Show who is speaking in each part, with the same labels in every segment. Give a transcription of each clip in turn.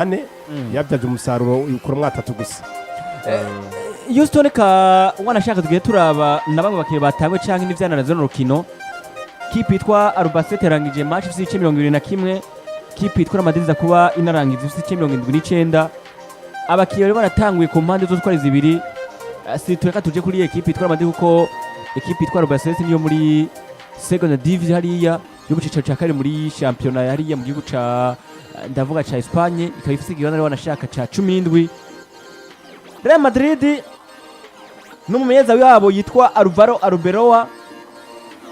Speaker 1: ane yabyaje umusaruro ukora mwatatu gusa.
Speaker 2: Houston ka wanashaka tugiye turaba na bamwe bakire batangwe canke n'ivyananazo no rukino. Kipe yitwa Albacete yarangije match ifite 21, kipe yitwa Madrid kuba inarangiza ifite 79. Abakiye bari baratanguye ku mpande zo twari zibiri. Tureka tuje kuri ekipe yitwa Madrid kuko ekipe yitwa Albacete niyo muri second division hariya yo gucicaro ca kare muri championnat hariya mu gihugu ca ndavuga ca Espagne, ikaba ifite igihano wanashaka ca 17. Real Madrid n'umumenyereza wabo yitwa Alvaro Arbeloa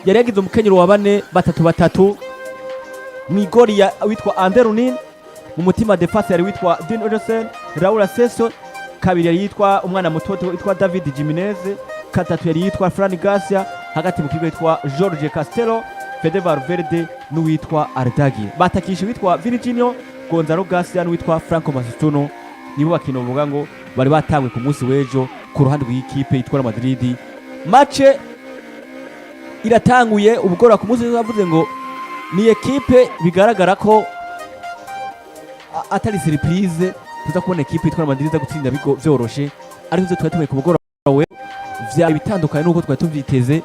Speaker 2: yari yagize umukenyero wa 4-3-3 mwigori ya witwa Anderunin, mu mutima defense yari witwa Dean Anderson, Raul Asensio, kabiri yari yitwa umwana mutoto witwa David Jimenez, katatu yari yitwa Fran Garcia, hagati mu kigo yitwa Jorge Castelo, Fede Valverde n'uwitwa Ardagi. Batakisha witwa Virginio, Gonzalo Garcia n'uwitwa Franco Masutuno. Nibo bakino vuga ngo bari batangwe ku munsi w'ejo ku ruhande rw'ikipe yitwa Madrid. Match iratanguye ubugora ku munsi wavuze ngo ni ekipe bigaragara ko atari surprise tuza kubona ekipe yitwa Madrid za gutsinda bigo vyoroshe, ariko twari tumwe ku bugora we vya bitandukanye nuko twari tuvyiteze.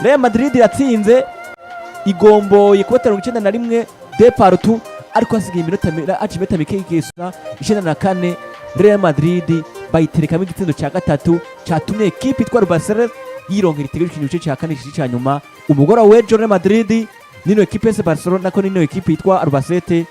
Speaker 2: Real Madrid yatsinze igomboye kuba 91 de partout, ariko hasigaye iminota mike y'igesa 94. Real Madrid bayiterekamo igitsindo cya gatatu cyatumye ekipe itwara Barcelona yironkera igitego cy'igice cya kane cya nyuma. Umugora w'ejo Real Madrid nino ekipe ya Barcelona ko nino ekipe yitwa Albacete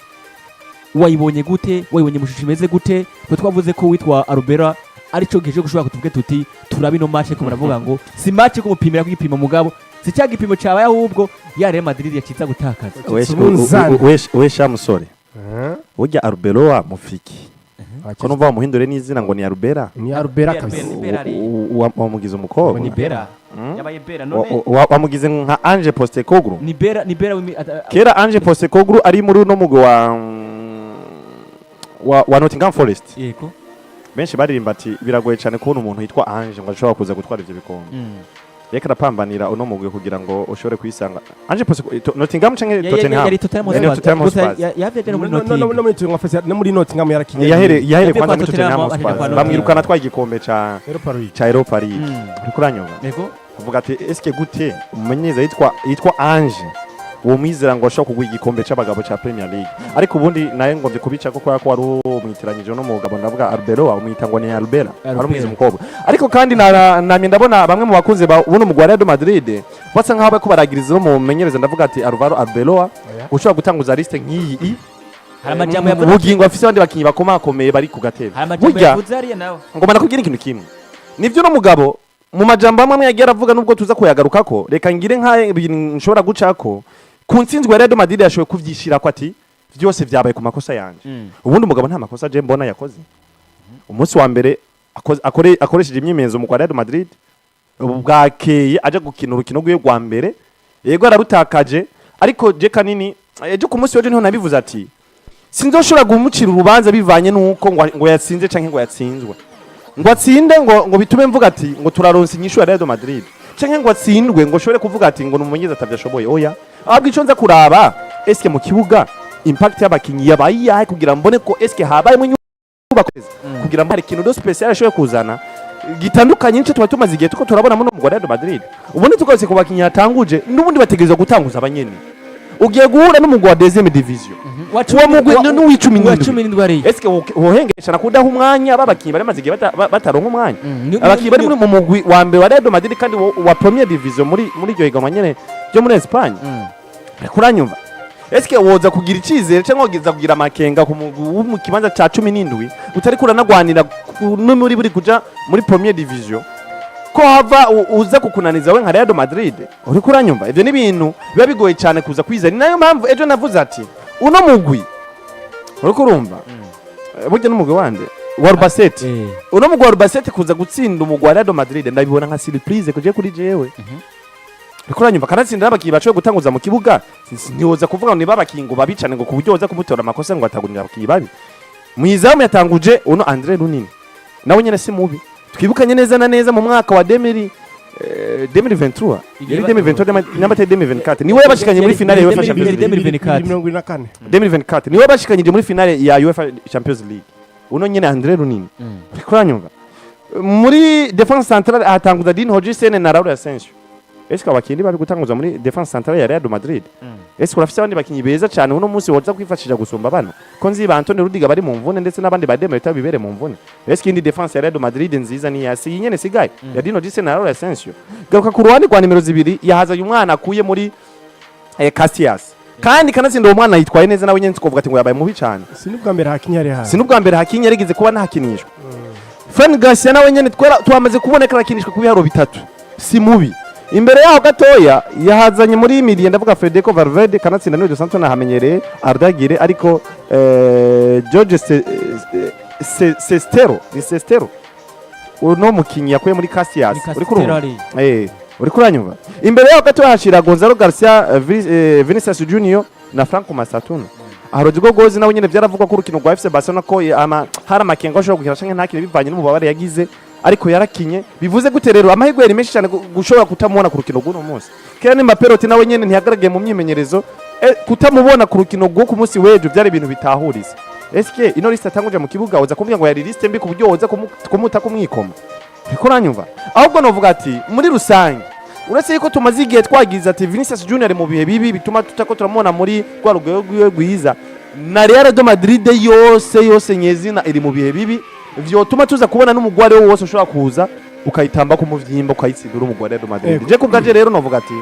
Speaker 2: wayibonye gute? Wayibonye mushusho imeze gute? Twe twavuze ko witwa Arbera arico geje gushobora kutuvuge tuti turabi no match ko muravuga ngo si match ko mupimira kwipima mugabo si cya gipimo cyabaye ahubwo ya Real Madrid yakiza gutakaza.
Speaker 3: We shamusore ujya Arbeloa mufiki ko numva muhindure n'izina ngo ni Arbera.
Speaker 1: Ni Arbera kabisa.
Speaker 3: Wamugize umukobwa
Speaker 2: ni Bera yabaye Bera none
Speaker 3: wamugize nka Ange Postecoglou.
Speaker 2: Ni Bera
Speaker 3: kera Ange Postecoglou ari muri uno mugwi wa Nottingham Forest.
Speaker 2: Yego
Speaker 3: benshi baririmba ati biragoye cyane kubona umuntu yitwa Ange ngo ashobora kuza gutwara ivyo bikombe. Reka rapambanira uno mugwi kugira ngo ushobore kwisanga. Ange Postecoglou Nottingham canke Tottenham.
Speaker 2: Yari Tottenham Hotspur. Yavye muri Nottingham.
Speaker 1: No muri Nottingham yarakinye.
Speaker 3: Yahere kwanza muri Tottenham Hotspur. Bamwirukana twa igikombe ca Europa League. Kuranyonga.
Speaker 2: Yego.
Speaker 3: Uvuga ati eske gute umumenyereza yitwa Ange uwo mwizera ngo ashobora kugwa igikombe c'abagabo ca Premier League. Ariko ubundi naye ngomvye kubica ko wari umwitiranyije no mugabo ndavuga Arbeloa umwita ngo ni Albera ari umwiza umukobwa. Ariko kandi namye ndabona bamwe mu bakunze buno mu Real Madrid basa nkaho bako baragiriza no mumenyereza ndavuga ati Alvaro Arbeloa ushobora gutanguza liste nk'iyi
Speaker 2: haramajambo yavuze
Speaker 3: bugingo afise abandi bakinyi bakomakomeye bari ku gatebe.
Speaker 2: Haramajambo yavuze ari nawe
Speaker 3: ngoma nakubwira ikintu kimwe nivyo no mugabo mu majambo amwe yagiye aravuga nubwo tuza kuyagarukako reka ngire nka nshobora gucako ku ntsinzwe ya Real Madrid yashoboye kuvyishira ko ati byose vyabaye ku makosa yanje. Ubundi umugabo nta makosa je mbona yakoze. Umunsi wa mbere akoresheje imyimenzo mu Real Madrid ubwakeye aje gukina urukino rwe rwa mbere yego ararutakaje, ariko je kanini ejo ku munsi weje niho nabivuze ati sinzoshobora gumucira urubanza bivanye nuko ngo yatsinze canke ngo yatsinzwe, ngo atsinde ngo bitume mvuga ati ngo turaronse inyishu ya Real Madrid canke ngo atsindwe ngo shobore kuvuga ati ngo numumenyeza atavyashoboye. Oya ahubwo ico nza kuraba eske mu kibuga impact y'abakinyi yabaye kugira mbone ko eske habaye mu nyubako kugira mbare ikintu do special ashobora kuzana gitandukanye n'icyo tuba tumaze igihe tuko turabona mu Real Madrid. Ubundi tukose ku bakinyi yatanguje n'ubundi bategerezwa gutanguza abanyene ugiye guhura n'umugwa wa deuxième division wa mugwi n'uw'icumi
Speaker 2: ari
Speaker 3: eske wohengesha na kudaha umwanya ababakinyi bari maze igihe bataronka umwanya abakinyi bari mu mugwi wa mbere wa Real Madrid kandi wa première division muri iryo higanwa nyene ryo muri Espagne. Kuranyumva eske woza kugira icizere cyangwa wogiza kugira amakenga mu kibanza ca 17 utari kuranagwanira no muri buri kuja muri première division ko hava uza kukunaniza we nka Real Madrid? Uri kuranyumva ivyo ni bintu biba bigoye cyane kuza kwiza. Ni nayo mpamvu ejo navuze ati uno mugwi uri kurumva burya n'umugwi wande wa Albacete uno mugwi wa Albacete kuza gutsinda umugwi wa Real Madrid ndabibona nka surprise kuje kuri jewe. Kuranyumva kanatsinda abakiyi bacoye gutanguza mu kibuga ntiwoza kuvuga ngo ni babakingo babicane ngo kuburyo woza kumutora amakosa ngo atagunira abakiyi babi. Mwizamu yatanguje uno Andre Runini nawe nyene si mubi twibukanye neza na neza mu mwaka wa 2023 yari 2023 n'amate 2024 niwe yabashikanye muri finale ya UEFA Champions League 2024 niwe yabashikanye muri finale ya UEFA Champions League uno nyene Andre Runini kuranyumva muri defense centrale ahatanguza Dean Hodgson na Raul Asensio eske abakinyi bari gutanguza muri defense centrale ya Real Madrid eske urafise abandi bakinyi beza cyane uno munsi woza kwifashisha gusumba bano ko nziba Antonio Rudiger bari mu mvune ndetse n'abandi ba Demerita bibere mu mvune eske indi defense ya Real Madrid nziza ni yasi nyene sigaye ya Dean Hodgson na Raul Asensio garuka ku ruhande kwa nimero 2 yahaza uyu mwana akuye muri Casillas kandi kanatsinda uwo mwana yitwaye neza nawe nyene tukovuga ati ngo yabaye mubi cyane
Speaker 1: sinubwa mbere hakinya
Speaker 3: yarigize kuba ntakinishwa Fran Garcia nawe nyene twamaze kuboneka arakinishwa ku biharo bitatu si mubi imbere yaho gatoya yahazanye muri Milie ndavuga Federico Valverde kanatsinda n'uwo Santos nahamenyereye Ardagire ariko George Sestero uno mukinyi yakuye muri Casillas uri kuranyumva imbere yaho gatoya hashira Gonzalo Garcia Vinicius Junior na Franco Masatuno Rodrigo Gozi nawe nyene byaravugwa ko urukino rwa FC Barcelona ko hari amakenga ashobora gukira canke ntakire bivanye n'umubabare yagize ariko yarakinye bivuze gute rero amahirwe yari menshi cyane gushobora kutamubona ku rukino rw'uno munsi Kylian Mbappé nawe nyene ntiyagaragaye mu myimenyerezo kutamubona ku rukino rwo ku munsi w'ejo byari ibintu bitahuriza eske ino liste atanguje mu kibuga uza kuvuga ngo yari liste mbi ku buryo woza kumuta kumwikoma biko ranyumva ahubwo novuga ati muri rusange uretse yuko tumaze igihe twagize ati Vinicius Junior mu bihe bibi bituma tutako turamubona muri rwa rugero rwiza na Real de Madrid yose nyezina iri mu bihe bibi vyotuma tuza kubona n'umugware wose ushobora kuza ukayitamba ku muvyimba ukayitsindura umugware de Madrid je kubgaje rero novuga ati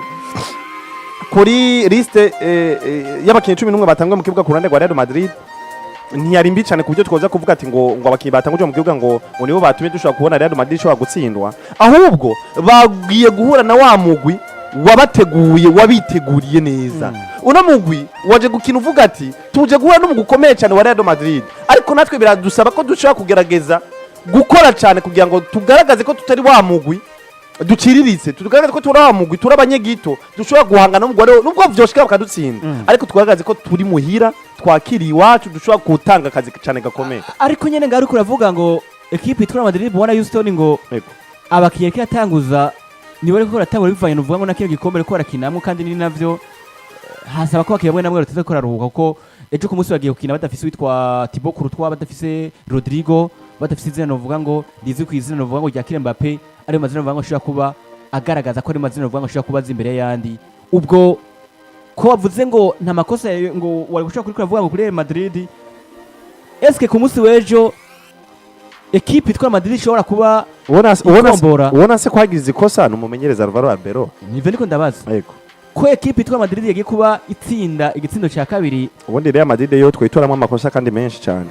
Speaker 3: kuri liste y'abakinyi 11 batangwe mu kibuga ku ruhande rwa Real Madrid ntiyari mbi cyane ku buryo twoza kuvuga ati ngo abakinyi batanguje mu kibuga ngo nibo batumye dushobora kubona Real Madrid ishobora gutsindwa ahubwo bagiye guhura na wa mugwi wabateguye wabiteguriye neza uno mugwi waje gukina uvuga ati tuje guhura n'umugwi ukomeye cyane wa Real Madrid ariko natwe biradusaba ko dushobora kugerageza gukora cyane kugira ngo tugaragaze ko tutari wa mugwi duciriritse tugaragaze ko turi wa mugwi turi abanyegito dushobora guhangana n'umugwi nubwo vyoshika bakadutsinda ariko tugaragaze ko turi muhira twakiriye iwacu dushobora gutanga akazi cyane gakomeye
Speaker 2: ariko nyene ngaruko uravuga ngo equipe itwara Madrid bona Houston ngo abakiye kiyatanguza niwe ariko ratangura bivanye n'uvuga ngo nakino gikombe ariko arakinamwe kandi ni navyo hasaba ko bakiyamwe namwe ruteze ko raruhuka ko ejo ku munsi bagiye gukina badafise witwa Thibaut Courtois badafise Rodrigo badafise izina novuga ngo rizi ku izina novuga ngo rya Kylian Mbappé ari mazina novuga ngo ashobora kuba agaragaza ko ari mazina novuga ngo ashobora kuba imbere yandi ubwo ko wavuze ngo nta makosa ngo wari gushaka kuri kuvuga ngo kuri Real Madrid eske ku munsi w'ejo equipe itwara Madrid ishobora kuba
Speaker 3: ubona se kwagize ikosa n'umumenyereza Alvaro Arbeloa
Speaker 2: nive niko ndabaza
Speaker 3: yego
Speaker 2: ko equipe itwara Madrid yagiye kuba itsinda igitsindo cya kabiri
Speaker 3: ubundi Real Madrid yo twitoramo amakosa kandi menshi cyane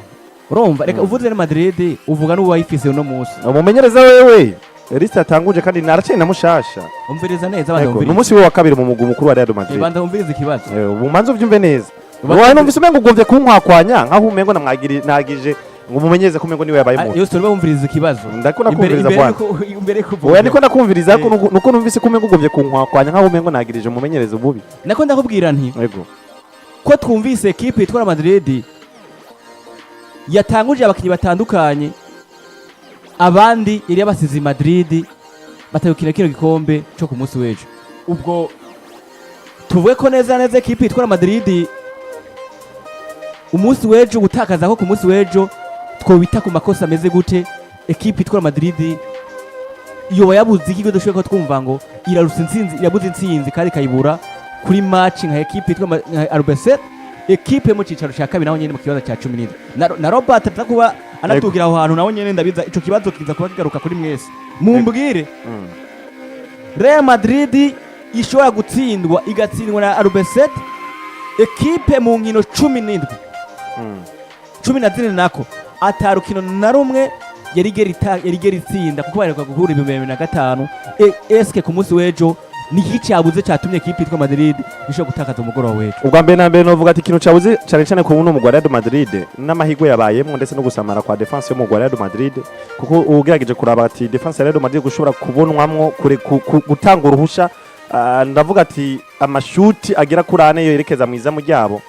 Speaker 2: urumva reka uvuze Real Madrid uvuga n'uwo wayifise uno munsi
Speaker 3: umumenyereza wewe liste atanguje kandi naracye na mushasha
Speaker 2: umviriza neza abandi umviriza
Speaker 3: n'umunsi wa kabiri mu mugwi mukuru wa Real Madrid
Speaker 2: ibanda umviriza ikibazo
Speaker 3: ubumanzo byumve neza wowe numvise umengo ugomvye kunkwakwanya nkaho umengo nagije ngo umumenyereza kumengo niwe yabaye mu
Speaker 2: yose urba umviriza ikibazo
Speaker 3: ndakona kumviriza bwana
Speaker 2: imbere kuvuga
Speaker 3: oya niko nakumviriza nuko numvise kumengo ugomvye kunkwakwanya nkaho umengo nagirije umumenyereza ububi
Speaker 2: nako ndakubwira nti
Speaker 3: yego
Speaker 2: ko twumvise equipe itwara Madrid yatanguje abakinyi batandukanye abandi yari yabasize Madrid batayukina kino gikombe cyo ku munsi w'ejo ubwo tuvuge ko neza equipe itwara Madrid umunsi w'ejo gutakaza ko ku munsi w'ejo twobita ku makosa ameze gute equipe itwara Madrid yoba yabuze ikigo dushobora ko twumva ngo irabuze intsinzi kandi kayibura kuri match nka equipe itwara Albacete equipe mu cicaro cya kabiri naho nyene mu kibanza cya 17 na Robert atakuba anatugira aho hantu naho nyene ndabiza ico kibazo kiza kuba kigaruka kuri mwese mumbwire Real Madrid ishobora gutsindwa igatsindwa na Albacete equipe mu nkino 17 14 nako atarukino na rumwe yari geri itsinda kuko baheruka guhura 2005 eske ku munsi w'ejo ni iki cyabuze cyatumye equipe itwa Madrid ishobora gutakaza umugoroba w'ejo
Speaker 3: ubwa mbere na mbere novuga ati ikintu cyabuze cyane cyane ku buno Real Madrid n'amahigwe yabayemo ndetse no gusamara kwa defense yo mu Real Madrid kuko ugerageje kuraba ati defense ya Real Madrid gushobora kubonwamwo gutanga uruhusha ndavuga ati amashuti agera kuri ane yo yerekeza mu izamu ryabo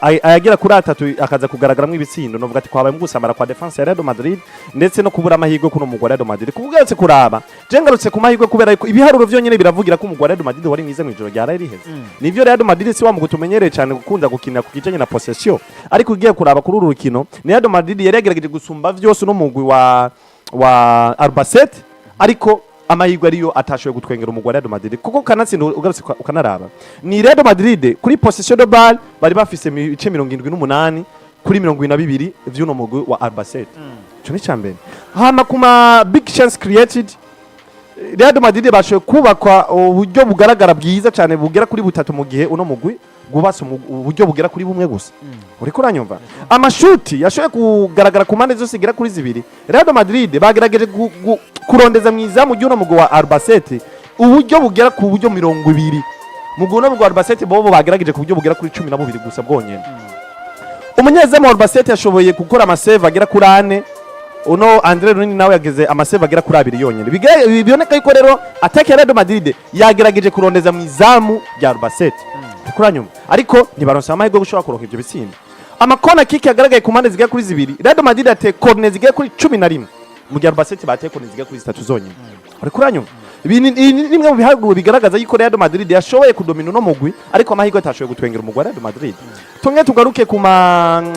Speaker 3: ayagera kuri atatu akaza kugaragaramwo ibitsindo novuga ati kwabaye mugusamara kwa defense ya Real Madrid ndetse no kubura amahirwe kuno mugwa Real Madrid kuvugatse kuraba je ngarutse ku mahirwe kubera yuko ibiharuro vyonyene biravugira ko umugwa Real Madrid wari mwiza mwijoro ryara riheze nivyo Real Madrid si wa mugutumenyereye cyane gukunda gukinira ku kijanye na possession ariko ugiye kuraba kuri uru rukino ni Real Madrid yari yagerageje gusumba vyose no mugwi wa Albacete ariko amahirwe ariyo atashoboye gutwengera umugwa Real Madrid kuko kanatsinda ugarutse ukanaraba ni Real Madrid kuri possession de balle bari bafise ibice 78 kuri 22 vy'uno mugwi wa Albacete cyo ni cyambere hama kuma big chance created Real Madrid bashoboye kubakwa uburyo bugaragara bwiza cyane bugera kuri butatu mu gihe uno mugwi gubase uburyo bugera kuri bumwe gusa uri kuranyumva amashuti yashoboye kugaragara ku mpande zose igera kuri zibiri Real Madrid bagerageje kurondeza mwizamu ry'uno mugwi wa Albacete uburyo bugera ku buryo 20 mugwi uno mugwi wa Albacete bobo bagerageje ku buryo bugera kuri 12 gusa bwonyene umunyezamu wa Albacete yashoboye gukora amasave agera kuri 4 uno Andre Runini nawe yageze amasave agera kuri 2 yonyene biboneka yuko rero attaque ya Real Madrid yagerageje kurondeza mwizamu rya Albacete kuranyuma ariko ntibaronsa amahirwe gushobora kuronka ivyo bitsinda amakona kick yagaragaye ku mpande zigera kuri zibiri Real Madrid ateye corner zigera kuri 11 mu gihe Albacete bateye corner zigera kuri 3 zonyene ari kuranyuma nimwe mu biharuro bigaragaza yuko Real Madrid yashoboye kudomina no mugwi ariko amahirwe atashoboye gutwengera umugwi Real Madrid tumwe tugaruke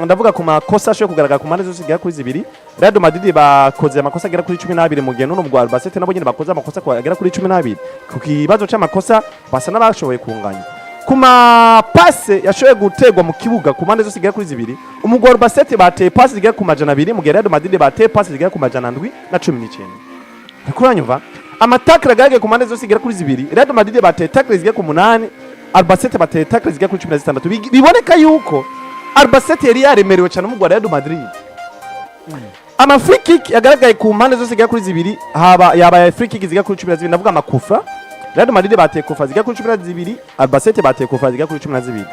Speaker 3: ndavuga ku makosa ashoboye kugaragara ku mpande zose zigera kuri zibiri Real Madrid bakoze amakosa agera kuri 12 mu gihe no mugwi Albacete nabo nyine bakoze amakosa agera kuri 12 ku kibazo c'amakosa basa n'abashoboye kunganya kuma passe yashoboye gutegwa mu kibuga ku mpande zose zigera kuri zibiri umugwi Albacete bateye passe zigera ku majana 2 mu gihe Real Madrid bateye passe zigera ku majana 7 na 19 kuranyumva amatakre agage ku mpande zose zigera kuri zibiri Real Madrid bateye tackle zigera ku 8 Albacete bateye tackle zigera kuri 16 biboneka yuko Albacete yari yaremerewe cyane umugwi wa Real Madrid ama free kick yagaragaye ku mpande zose zigera kuri zibiri yabaye free kick zigera kuri 12 navuga amakufa Real Madrid bateye kufa zigera kuri 12 Albacete bateye kufa zigera kuri 12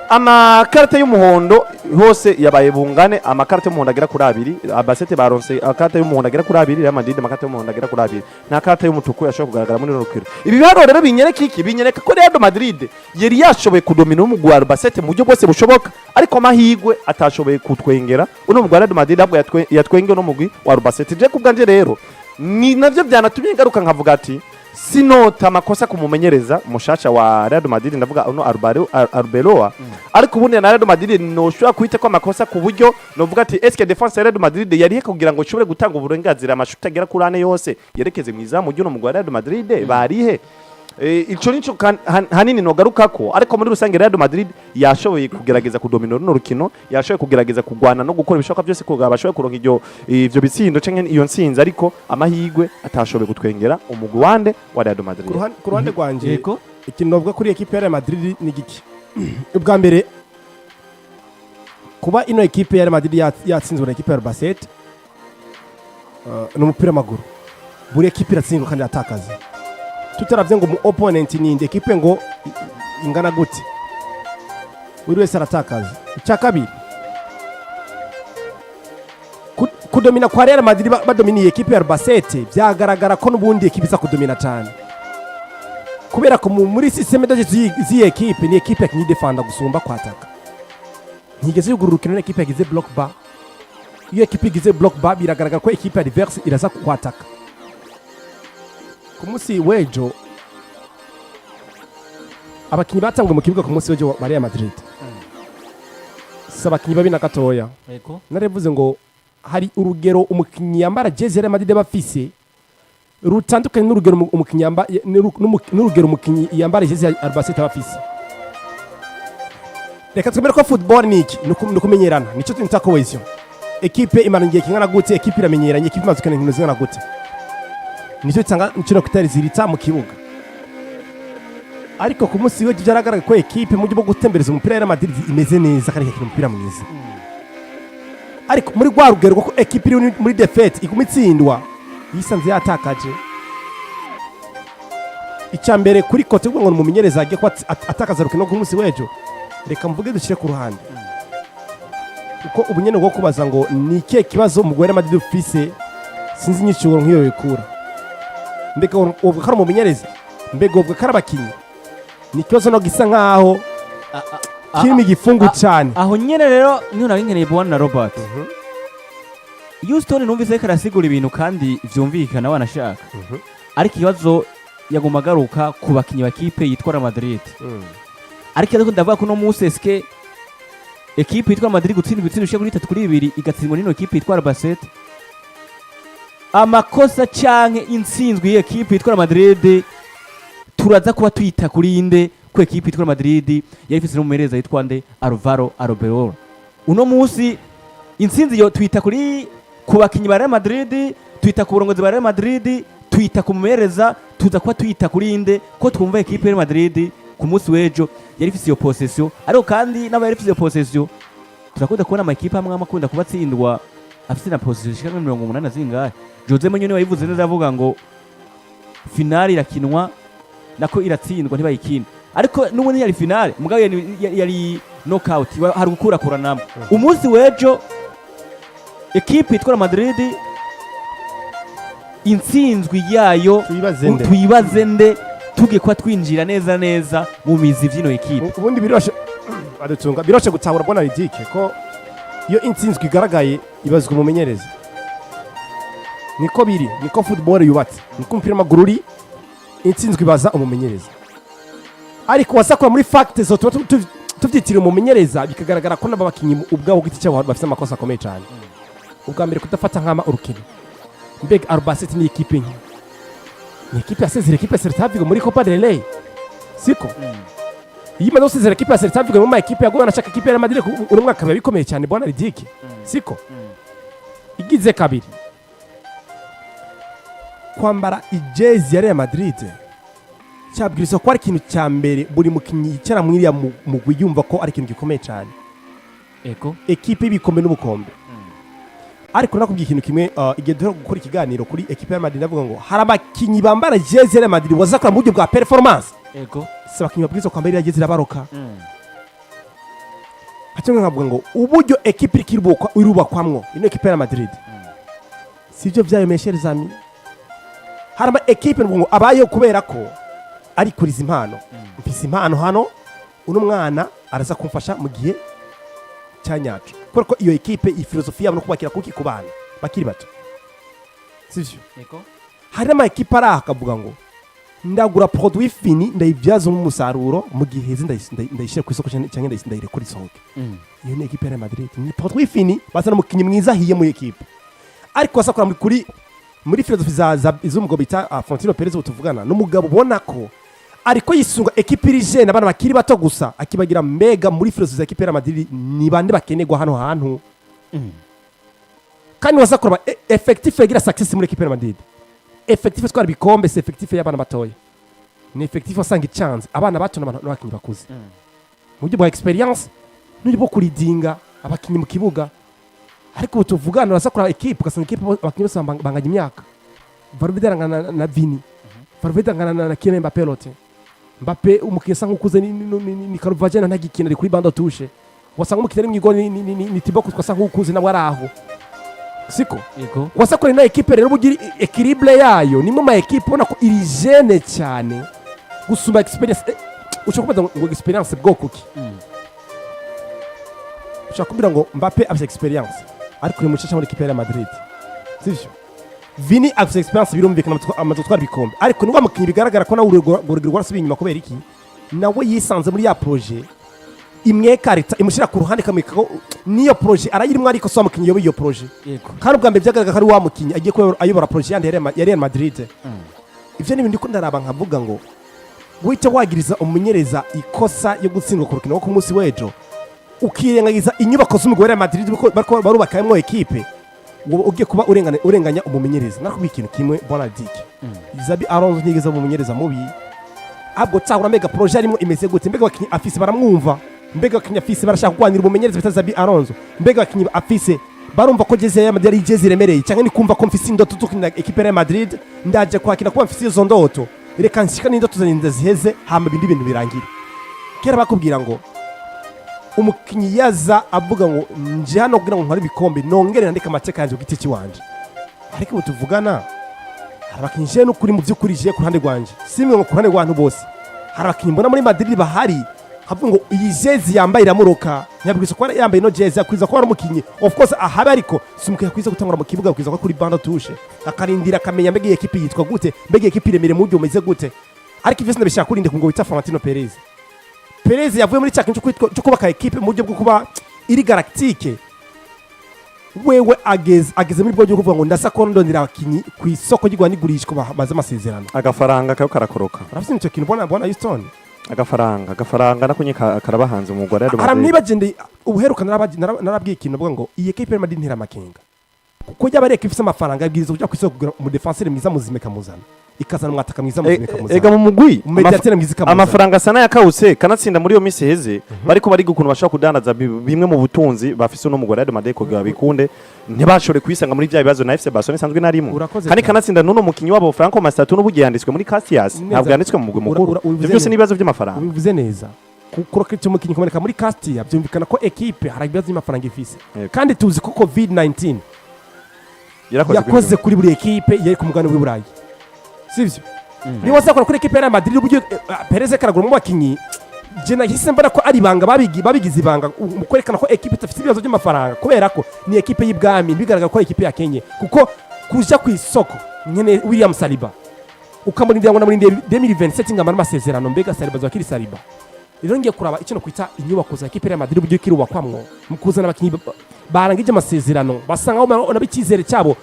Speaker 3: amakarita y'umuhondo hose yabaye bungane amakarita y'umuhondo agera kuri 2 Albacete baronse akarita y'umuhondo agera kuri 2 Real Madrid amakarita y'umuhondo agera kuri 2 na karita y'umutuku yashobora kugaragara muri rukiro ibi biharuro rero binyereka ko Real Madrid yari yashoboye kudomina umugwi wa Albacete mu buryo bwose bushoboka ariko amahirwe atashoboye kutwengera uno mugwi wa Real Madrid abwo yatwenge no mugwi wa Albacete je kubganje rero ni navyo byanatumye ngaruka nkavuga ati sinota amakosa kumumenyereza mushasha wa Real Madrid ndavuga uno Arbeloa ariko ubundi na Real Madrid no shwa kwita ko amakosa ku buryo novuga ati eske defense ya Real Madrid yari kugira ngo shobore gutanga uburenganzira amashuti agera kuri 4 yose yerekeze mwizamu ry'uno mugwi wa Real Madrid barihe ico nico hanini no garukako ariko muri rusange Real Madrid yashoboye kugerageza kudomina no rukino yashoboye kugerageza kugwana no gukora ibishoka byose ko gabashoboye kuronka ivyo bitsindo canke iyo nsinzi ariko amahirwe atashoboye gutwengera umugwi wande wa Real Madrid
Speaker 1: ku ruhande rwanje ikintu novuga kuri equipe ya Real Madrid ni giki ubwa mbere kuba ino equipe ya Real Madrid yatsinzwe na equipe ya Albacete no mupira maguru buri equipe iratsinzwe kandi atakaza tutaravye ngo mu opponent ni inde equipe ngo ingana gute buri wese aratakaza cyakabiri kudomina kwa Real Madrid badominiye equipe ya Albacete byagaragara ko nubundi equipe isa kudomina cyane kubera ko muri systeme zi equipe ni equipe yakinyi defenda gusumba kwataka ntigeze yugururukira na equipe yagize block bar iyo equipe igize block bar biragaragara ko equipe ya reverse iraza kwataka ku munsi wejo abakinyi batangwe mu kibuga ku munsi wejo wa Real Madrid sabakinyi babi na gatoya
Speaker 2: yego
Speaker 1: narevuze ngo hari urugero umukinyi yambara jezi ya Real Madrid bafise rutandukanye n'urugero umukinyi yambara n'urugero umukinyi yambara jezi ya Albacete bafise reka twemere ko football ni iki no kumenyerana nico twita cohesion equipe imarangiye kingana gute equipe iramenyeranye equipe mazukana nkino zingana gute nico tsanga ncino kutari zirita mu kibuga ariko ku munsi wejo byaragaragaye ko equipe mu gihe gutembereza umupira ya Real Madrid imeze neza kandi ikina umupira mwiza ariko muri gwa rugero ko equipe iri muri defeat ikumitsindwa yisanze yatakaje icyambere kuri kote ngo umumenyereza agiye ko atakaza rukino ku munsi wejo reka mvuge dushire ku ruhande uko ubunyene bwo kubaza ngo ni ikihe kibazo umugore Madrid ufise sinzi nyicuro nk'iyo bikura mbega uvuga ko umumenyereza mbega uvuga ko arabakinyi ni kibazo no gisa nkaho kirimo igifungu cyane.
Speaker 2: aho nyene rero niho nari nkeneye Bwana na Robert. Houston numvise ko arasigura ibintu kandi vyumvikana wanashaka. Ariko ikibazo yaguma agaruka ku bakinyi ba kipe yitwa Madrid. Ariko rero ndavuga ko no munsi eske ekipe yitwa Madrid Gutsindwa ibitsindwa kuri 3-2 igatsindwa n'ino ekipe yitwa Albacete. Amakosa canke intsinzwi y'ekipe yitwa Madrid turaza kuba twita kuri inde ko ekipe yitwa Madrid yari ifise n'umumenyereza yitwa nde Alvaro Arbeloa. Uno munsi intsinzi yo twita kuri ku bakinyi ba Real Madrid, twita ku burongozi ba Real Madrid, twita ku mumenyereza, tuza kuba twita kuri inde ko twumva ekipe ya Madrid ku munsi w'ejo yari ifise iyo possession. Ariko kandi n'aba yari ifise iyo possession turakunda kubona amakipe amwe amakunda kuba atsindwa afise na possession ishika 80 zingahe. Jose Mourinho niwe yabivuze neza avuga ngo finale irakinwa nako iratsindwa ntibayikina. Ariko n'ubundi yari finale mugabo yari knockout hari gukura kuranamo. Umunsi w'ejo ekipe yitwa Madrid intsinzwi yayo tuyibaze nde tugiye kuba twinjira neza neza mu mizi vy'ino ekipe.
Speaker 1: Ubundi biroshe gutahura Bwana Ridike ko iyo intsinzwi igaragaye ibazwa umumenyereza. Niko biri, niko football yubatse, niko umupira w'amaguru uri, intsinzwi ibaza umumenyereza. Ariko wasakura muri fact zo tuvyitira umumenyereza bikagaragara ko n'abakinyi ubwabo giti cyabo bafite amakosa akomeye cyane. Ubwa mbere kudafata nkama urukino. Mbega Albacete ni ekipe nke. Ni ekipe yasezera ekipe Celta Vigo muri Copa del Rey. Siko? Yima no sezera ekipe ya Celta Vigo mu ma ekipe yagona nashaka ekipe ya Madrid uri mwaka bikomeye cyane Bwana Ridike. Siko? Igize kabiri. Kwambara ijezi ya Real Madrid cyabwirizwa ko ari ikintu cya mbere buri mukinyi yicara mwiriya mugwi yumva ko ari ikintu gikomeye cyane.
Speaker 2: Eko
Speaker 1: ekipe ibikombe n'ubukombe. Ariko nakubwiye ikintu kimwe igihe duhora gukora ikiganiro kuri ekipe ya Madrid avuga ngo hari abakinyi bambara jezi ya Real Madrid wazakora mu buryo bwa performance.
Speaker 2: Eko
Speaker 1: se abakinyi babwirizwa kwambara jezi irabaroka. Hacyonga nkavuga ngo uburyo ekipe irubakwamwo ino ekipe ya Madrid. Sivyo vyayo mesherezami. Harama ekipe ngo abayo kubera ko ari kuriza impano. Mfise impano hano uno mwana araza kumfasha mu gihe cyanyacu. Kuko iyo ekipe ifilosofiya no kubakira kuki kubana bakiri bato. Sivyo?
Speaker 2: Eko
Speaker 1: harama ekipe arakavuga ngo ndagura produit fini ndayibyaza mu musaruro mu gihe ndayishira ku isoko cyangwa ndayire kuri sohoke. Iyo ni ekipe ya Madrid. Ni produit fini bazana mukinyi mwiza hiye mu ekipe. Ariko asakura muri filosofi z'umugabo bita Florentino Perez utuvugana n'umugabo ubona ko ariko yisunga ekipe irije n'abana bakiri bato gusa akibagira mega muri filosofi za ekipe ya Madrid ni bande bakenegwa hano hantu. Kandi wasakura effectif yagira success muri ekipe ya Madrid. Effectif twari bikombe c'est effectif y'abana batoya. Ni effectif wasanga chance abana bato n'abakinyi bakuze. Mu buryo bwa experience n'uburyo kuridinga abakinyi mu kibuga. Ariko tuvugana urasakura ekipe ugasanga ekipe abakinyi bose banganya imyaka. Valverde arangana na Vini. Valverde arangana na Kylian Mbappé lote. Mbappé umukiyesa nkukuze ni Carvajal ntagikina ari kuri bande touche. Wasanga umukire mwigo ni Thibaut twasanga nkukuze na waraho. Siko?
Speaker 2: Yego.
Speaker 1: Wasakura na ekipe rero bugira equilibre yayo ni mu ma ekipe ubona ko iri jeune cyane gusumba experience ushaka ngo experience bwoko ki. Ushaka kubira ngo Mbappé afite experience ariko uri mushasha muri ekipe ya Madrid. Sivyo? Vini afite experience birumvikana amatwara bikombe ariko niwa mukinyi bigaragara ko nawe urugirwa rasubiye inyuma kubera iki nawe yisanze muri ya projet imwe karita imushira ku ruhande kamwikako niyo projet arayirimwe ariko so mukinyi yobe iyo projet.
Speaker 2: Yego.
Speaker 1: Kandi ubwa mbere byagaragara ko ari wa mukinyi agiye ko ayobora projet yandi ya Real Madrid. Ivyo ni ibindi ko ndaraba nkavuga ngo wite wagiriza umumenyereza ikosa yo gutsindwa ku rukino rwo ku munsi w'ejo ukirengagiza inyubako z'umugwi wa Real Madrid bariko barubakayemo ekipe ugiye kuba urenganya umumenyereza. Nakubwiye ikintu kimwe Bwana Ridike. Xabi Alonso ntigeze umumenyereza mubi abwo tsahura mega projet arimo imeze gute mbega bakinyi afise baramwumva mbega bakinyi afise barashaka kugwanira umumenyereza bita Xabi Alonso mbega bakinyi afise barumva ko jeze ya Madrid ari jeze remereye cyangwa ni kumva ko mfise indoto tukina ekipe ya Madrid ndaje kwakira kuba mfise izo ndoto reka nshika n'indoto zaninda ziheze hama bindi bintu birangira. Kera bakubwira ngo umukinyi yaza avuga ngo nje hano kugira ngo nkore bikombe nongere nandika amateka yanje giti kiwanje. Ariko tuvugana harabakinyi je no kuri mu byukuri je ku ruhande rwanje simwe ngo ku ruhande rwantu bose harabakinyi mbona muri Madrid bahari havuga ngo iyi jezi yambaye iramuruka nyabwiza ko yambaye no jezi akwiza ko ari umukinyi of course ahaba ariko simukiye akwiza gutangura mu kibuga akwiza ko kuri bande tushe akarindira akamenya mbega ekipe yitwa gute mbega ekipe iremere mu buryo umeze gute ariko ivyo ndabishaka kurinde ngo wita Florentino Perez yavuye muri cyakintu cyo kubaka ekipe mu buryo bwo kuba iri galactique wewe ageze muri bwo kuvuga ngo ndasa ko ndondira abakinyi ku isoko ry'Rwanda igurishwa bamaze amasezerano
Speaker 3: agafaranga kayo karakoroka
Speaker 1: urafite icyo kintu bona Houston
Speaker 3: agafaranga nakunye karabahanze mu Rwanda rero
Speaker 1: aramwibagende ubuheruka narabwiye ikintu bwo ngo iyi ekipe y'Madrid ntira makenga kuko yaba reka ifite amafaranga yabwiriza kujya ku isoko kugura mu defenseur mwiza muzime kamuzana ikazana umwataka mwiza muzime kamuzana
Speaker 3: ega mu mugwi
Speaker 1: mwiza
Speaker 3: amafaranga sana yakawuse kanatsinda muri yo misi heze bariko bari gukuntu bashaka kudandaza bimwe mu butunzi bafise no mu Rwanda Madrid kugira bikunde ntibashore kwisanga muri bya bibazo na FC Barcelona sanzwe narimo kandi kanatsinda nuno mukinyi wabo Franco Masatu n'ubugiye yanditswe muri Castias ntabwo yanditswe mu mugwi mukuru byose nibazo by'amafaranga
Speaker 1: bivuze neza kuroka umukinyi komereka muri Castias byumvikana ko equipe hari ibibazo by'amafaranga ifise kandi tuzi ko COVID-19 yakoze kuri buri ekipe yari ku mugabane w'i Burayi sivyo niba zakora kuri ekipe ya Madrid uburyo Perez karagura mu bakinyi je nahise mbona ko ari banga babigize ibanga mu kwerekana ko ekipe itafite ibibazo by'amafaranga kubera ko ni ekipe y'ibwami bigaragara ko ekipe ya Kenya kuko kuja ku isoko nyene William Saliba ukamurindira ngo namurindire 2027 ngamara amasezerano mbega Saliba zakiri Saliba rero ngiye kuraba icyo no kwita inyubako za ekipe ya Madrid uburyo kirubakwamwo mu kuzana abakinyi barangije amasezerano basanga aho nabikizere cyabo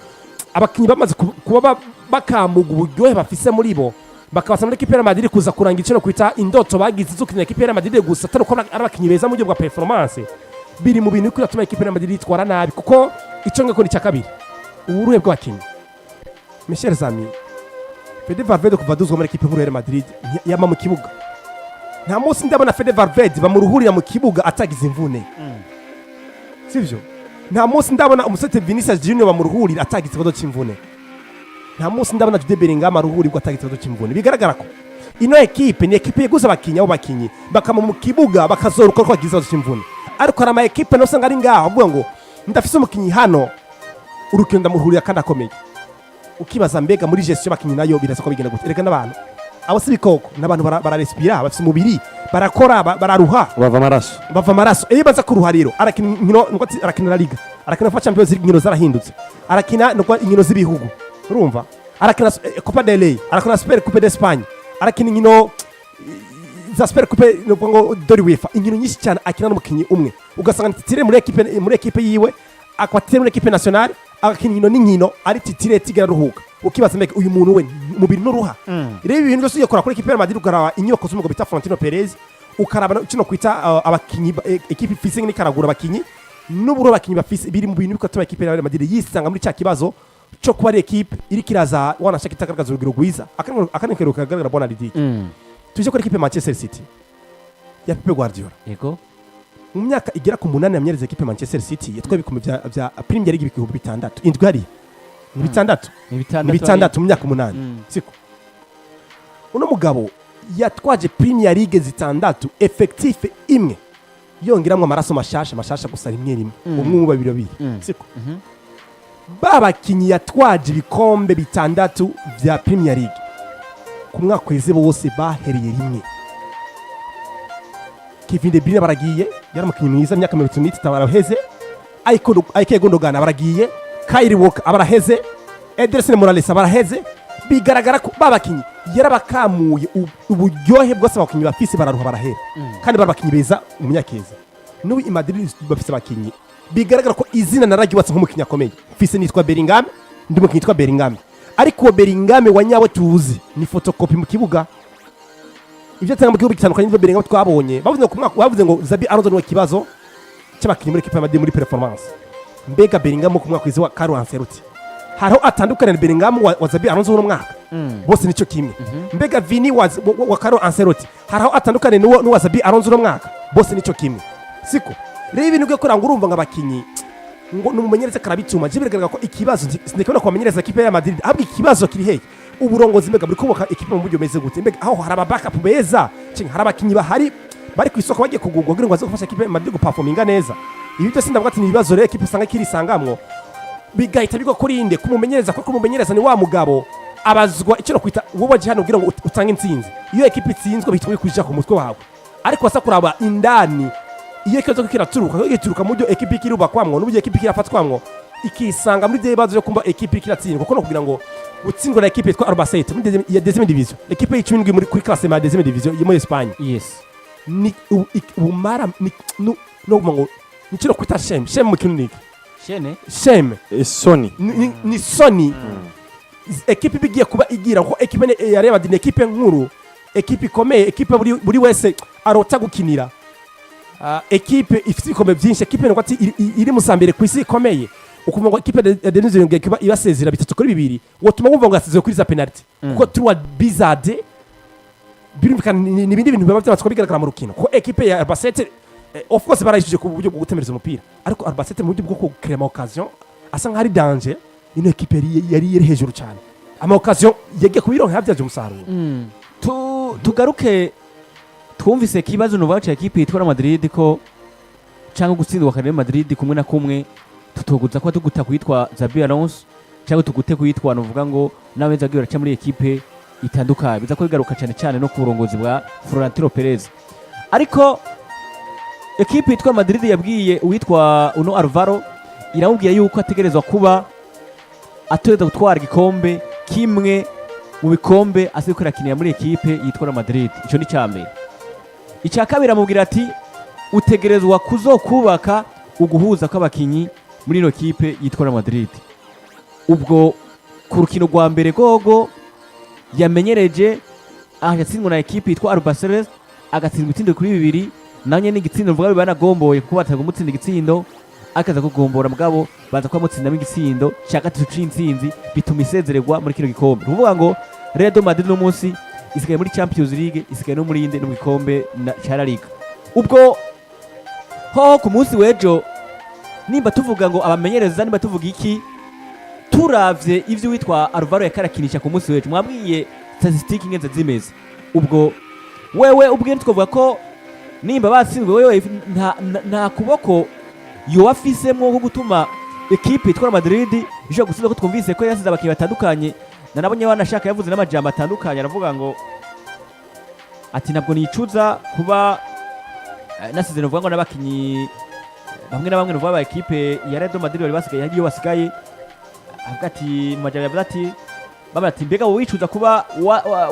Speaker 1: abakinyi bamaze kuba bakamuga uburyohe bafise muri bo bakabasa muri ekipe ya Madrid kuza kuranga icyo no kwita indoto bagize zo kinira ekipe ya Madrid gusa atari ko ari abakinyi beza mu buryo bwa performance biri mu bintu bikwiye gutuma ekipe ya Madrid itwara nabi kuko icyo ngeko ni cya kabiri uburuhe bw'abakinyi Michel Zami Fede Valverde kuva duzwa muri ekipe ya Madrid yama mu kibuga nta munsi ndabona Fede Valverde bamuruhurira mu kibuga atagize imvune sivyo nta munsi ndabona umusete Vinicius Junior bamuruhurira atagize ikibazo cy'imvune nta munsi ndabona Jude Bellingham aruhurirwa atagize ikibazo cy'imvune bigaragara ko ino ekipe ni ekipe yeguza abakinyi abo bakinyi bakama mu kibuga bakazoruka ko bagize ikibazo cy'imvune ariko hari ama ekipe no sanga ari ngaho avuga ngo ndafise umukinyi hano urukino ndamuruhurira kandi akomeye ukibaza mbega muri gestion y'abakinyi nayo birasa ko bigenda gute erega n'abantu abo si bikoko n'abantu bararespira bafite umubiri barakora bararuha bava amaraso iyo baza kuruha rero arakina La Liga arakina fa Champions League inkino zarahindutse arakina inkino z'ibihugu urumva arakina Copa del Rey arakina Super Coupe d'Espagne arakina inkino za Super Coupe ngo dori UEFA inkino nyinshi cyane akina n'umukinyi umwe ugasanga titire muri ekipe yiwe akwatire muri ekipe nationale akina inkino n'inkino ari titire tigera ruhuka ukibaza mbega uyu muntu we mubiri n'uruha rero ibintu byose yakora kuri ekipe ya Madrid ukaraba inyubako z'umugabo bita Florentino Perez ukaraba kino kwita abakinyi ekipe ifise n'ikaragura abakinyi n'uburo abakinyi bafise biri mu bintu bikatuma ekipe ya Madrid yisanga muri cya kibazo cyo kuba ari ekipe iri kiraza wanashaka itagaragaza urugero rwiza akanikero kagaragara bona ridike tuje kuri ekipe Manchester City ya Pep Guardiola
Speaker 2: yego
Speaker 1: mu myaka igera ku 8 yamyereza ekipe Manchester City yatwaye ibikombe bya Premier League ibihumbi 6 indwi hari ni bitandatu mu myaka 8 siko uno mugabo yatwaje Premier League zitandatu effectif imwe yongeramwe amaraso mashasha gusa rimwe umwe babiri siko babakinyi yatwaje ibikombe bitandatu vya Premier League ku mwaka weze bose bahereye rimwe Kevin De Bruyne baragiye yaramukinyi mwiza myaka 36 baraheze Ike Gundogan baragiye Kyle Walker abaraheze Ederson Morales abaraheze bigaragara ko babakinyi yarabakamuye uburyohe bwose abakinyi bafise bararuha barahera kandi barabakinyi beza umunyakeza n'ubu i Madrid bafise abakinyi bigaragara ko izina naragibatse nk'umukinyi akomeye fise nitwa Bellingham ndi mukinyi yitwa Bellingham ariko Bellingham wanyawe tuzi ni photocopy mu kibuga ivyo tanga mu kibuga kitandukanye n'ivyo Bellingham twabonye bavuze ngo Zabi Alonso ni kibazo cy'abakinyi muri equipe ya Madrid muri performance mbega Bellingham ku mwaka wa Carlo Ancelotti hariho atandukanye na Bellingham wa Zabi Alonso mu mwaka bose nico kimwe mbega Vini wa Carlo Ancelotti hariho atandukanye n'uwa Zabi Alonso mu mwaka bose nico kimwe siko rero ibintu byo kuranga urumva ngabakinyi ngo numumenyereza karabituma je biragaragara ko ikibazo ndekona ko bamenyereza equipe ya Madrid ahubwo ikibazo kiri hehe uburongozi mbega buri kubaka equipe mu buryo meze gute mbega aho haraba backup beza cyangwa harabakinyi bahari bari ku isoko bagiye kugurwa kugira ngo baze gufasha equipe ya Madrid guperforminga neza ibi byose ndavuga ati ni ibibazo rero equipe usanga kiri sangamwo bigahita bigwa kuri inde kumumenyereza ko kumumenyereza ni wa mugabo abazwa icyo no kwita wowe waje hano kugira ngo utange intsinzi iyo equipe itsinzwe bihita bikujya ku mutwe wawe ariko wasa kuraba indani iyo ikibazo kiraturuka mu byo ekipe ikirubakwamwo n'uburyo ekipe irafatwamwo ikisanga muri byo bibazo byo kumva ekipe ikiratsindwa kuko no kugira ngo gutsindwa na ekipe yitwa Albacete muri ya deuxième division ekipe y'icumi muri kuri classement ya deuxième division yo muri Espagne
Speaker 2: yes
Speaker 1: ni umara no ngo nicyo kwita shame mu kinuniki shame
Speaker 3: isoni
Speaker 1: ni soni ekipe bigiye kuba igira ko ekipe yareba dine ekipe nkuru ekipe ikomeye ekipe buri wese arota gukinira ekipe ifite ibikombe byinshi ekipe ngo ati iri musambere ku isi ikomeye ukumva ngo ekipe ya Denizio ngiye ibasezera 3-2 wotuma wumva ngo yasezeye kuri za penalty kuko tuwa bizade birumvikana ni ibindi bintu biba byamatsiko bigaragara mu rukino ko ekipe ya Albacete of course barayishije ku buryo bwo gutemereza umupira ariko Albacete mu buryo bwo kucreer ama occasion asa nk'ari danger ino ekipe yari hejuru cyane ama occasion yagiye kubironka yabyaje umusaruro
Speaker 2: tugaruke twumvise kibazo no bacha ekipe yitwa Madrid ko cyangwa gutsindwa kwa Real Madrid kumwe na kumwe tutoguza ko tuguta kwitwa Xabi Alonso cyangwa tugute kwitwa novuga ngo nawe nzagira cya muri ekipe itandukanye biza ko bigaruka cyane cyane no ku burongozi bwa Florentino Perez ariko ekipe yitwa Madrid yabwiye uwitwa Uno Alvaro iramubwira yuko ategerezwa kuba atoza gutwara igikombe kimwe mu bikombe asiko kirakinira muri ekipe yitwa Madrid ico ni cyambere icya kabiri amubwira ati utegerezwa kuzokubaka uguhuza kw'abakinyi muri ino kipe yitwa Madrid ubwo ku rukino rwa mbere gogo yamenyereje yatsindwa na ekipe yitwa Albacete agatsindwa itsindo kuri 2 nanye n'igitsindo vuga bibanagomboye kuko batagumutsinda igitsindo akaza kugombora mugabo baza kwa mutsindamo igitsindo cya gatatu c'intsinzi bituma isezererwa muri kino gikombe ruvuga ngo Real Madrid no munsi isigaye muri Champions League isigaye no muri inde no gikombe cya La Liga ubwo ho ku munsi wejo nimba tuvuga ngo abamenyereza nimba tuvuga iki turavye ivyo witwa Alvaro yakarakinisha ku munsi wejo mwabwiye statistique ngenze zimeze ubwo wewe ubwiye twavuga ko nimba batsinzwe wewe nta kuboko yo afisemo nko gutuma ekipe itwara Madrid ije gutsinda ko twumvise ko yasize abakinnyi batandukanye nanabonye banashaka yavuze n'amajambo atandukanye aravuga ngo ati nabwo nicuza kuba nasize no vuga ngo n'abakinnyi bamwe na bamwe no vuga ekipe ya Real Madrid bari basigaye hariyo basigaye avuga ati majambo yavuze ati baba ati mbega wowe wicuza kuba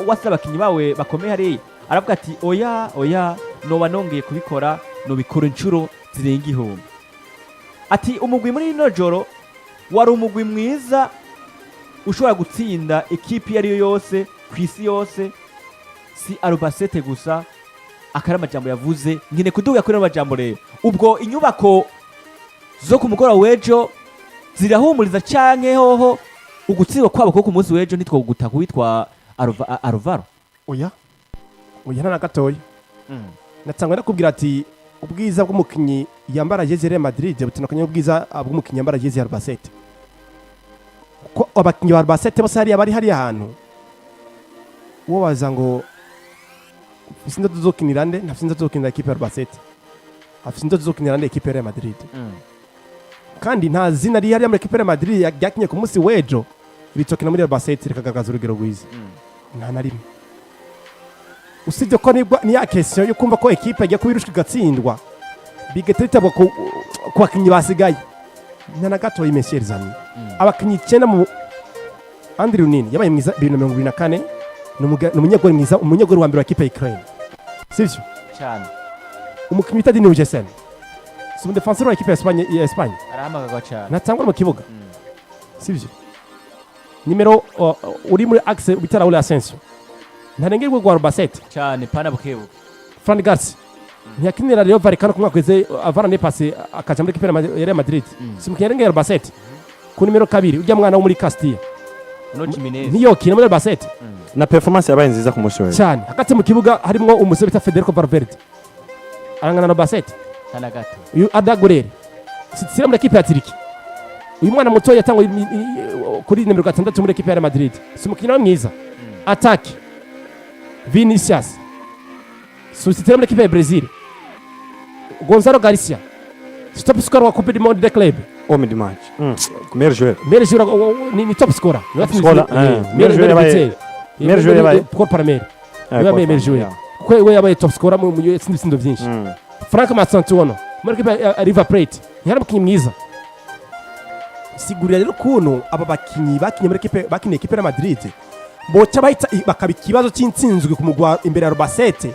Speaker 2: wasize abakinnyi bawe bakomeye hariya aravuga ati oya noba nongeye kubikora no bikora inshuro zirenga 1,000 ati umugwi muri ino joro wari umugwi mwiza ushobora gutsinda ekipi yariyo yose ku isi yose si Albacete gusa akari amajambo yavuze nkine kuduga kuri amajambo rero ubwo inyubako zo ku mugoroba wejo zirahumuriza canke hoho ugutsindwa kwabo ko ku munsi wejo nitwo guta kuwitwa Alvaro
Speaker 1: oya na gatoya natsangwa nakubwira ati ubwiza bw'umukinyi yambara jezi Real Madrid butinakanye ubwiza bw'umukinyi yambara jezi Albacete ko abakinyi ba Albacete bose bari hari ahantu wo waza ngo sinda tuzokinira nde ntafinda tuzokinira equipe ya Albacete afinda tuzokinira nde equipe ya Real Madrid kandi nta zina rihari ya equipe ya Madrid yakinye ku munsi wejo ritokina muri Albacete rikagaragaza urugero rwiza nta na rimwe usibye ko ni ya question yo kumva ko equipe yagiye kubirushwa igatsindwa bigatritabwa ku bakinyi basigaye na gato y'imeshyeri zami abakinyi 9 mu Andrew Nini yabaye mwiza 2024 n'umunyegori mwiza umunyegori wa mbere wa equipe ya Ukraine sivyo
Speaker 2: cyane
Speaker 1: umukinyi bitadi ni Ujesene si mu defenseur wa equipe ya Espagne
Speaker 2: arahamagaga cyane
Speaker 1: natangwa mu kibuga sivyo nimero uri muri axe bitara ule Asensio ntarengerwe gwa Albacete
Speaker 2: cyane pana bukebuka
Speaker 1: Fran Garcia ntiyakinira Rayo Vallecano kumwa kweze avana ne passe akaja muri equipe ya Real Madrid simukirenga Albacete ku nimero 2 ujya mwana wo muri Castilla
Speaker 2: no Jimenez
Speaker 1: niyo kina muri Albacete
Speaker 3: na performance yabaye nziza ku munsi wejo
Speaker 1: cyane hagati mu kibuga harimo umusore bita Federico Valverde arangana na Albacete
Speaker 2: kana gato
Speaker 1: uyu Adagurere sitira muri equipe ya Tiriki uyu mwana muto yatangwa kuri nimero 6 muri equipe ya Real Madrid simukina mwiza attack Vinicius susitira muri equipe ya Brazil Gonzalo Garcia top scorer wa Coupe du Monde de club
Speaker 3: homme du match meilleur joueur
Speaker 1: ni top scorer
Speaker 3: meilleur joueur
Speaker 1: pour Palmer meilleur joueur kuko we yabaye top scorer mu ibitsindo byinshi. Frank Masantuono muri ekipe ya River Plate ntiyari umukinnyi mwiza. Sigurira rero ukuntu aba bakinnyi bakinye muri ekipe ya Madrid boca bahita bakaba ikibazo cy'intsinzwe ku mugwa imbere ya Albacete,